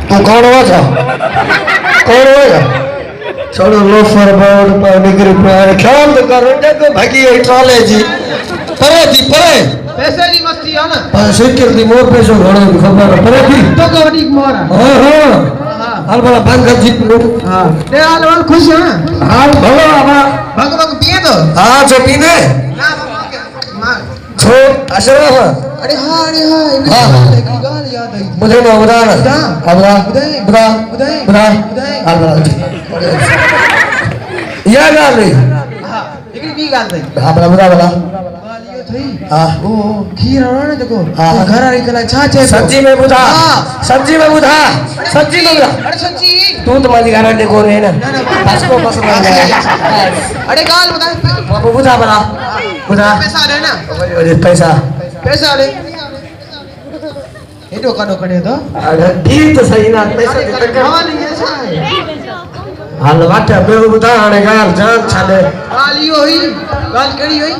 तू कौन हुआ था? कौन हुआ? छोड़ो लोफर बोर्ड पर डिग्री पर ख्याल तो करो देखो भागी ये ट्रॉले जी परे थी परे पैसे जी मस्ती है ना पर सिक्योर दी मोर पैसो घणो खबर परे थी तो कबड्डी मोर हां हाल भला भांग जीत लो हां दे हाल वाल खुश है हाल भलो आवा भग भग पिए तो हां जो पीने ना मां छो अशरफ अरे हां एक गाल याद आई मुझे ना बता ना बता बता बता हाल भला या गाल नहीं हां एक भी गाल नहीं हां बता बता गाल यो थई हां ओ खीर आना ना देखो घर वाली कला छा छे सब्जी में बुधा सब्जी में बुधा सब्जी में बुधा अरे सच्ची तू तो मारी गारंटी को है ना बस को बस अरे गाल बता बाबू बुधा बड़ा बुधा पैसा दे ना अरे पैसा पैसा दे एडो कानो कने तो अरे ठीक तो सही ना पैसा दे हां नहीं है हाल वाटे बे बुधा आने गाल जान छाले गाल यो ही गाल केड़ी होई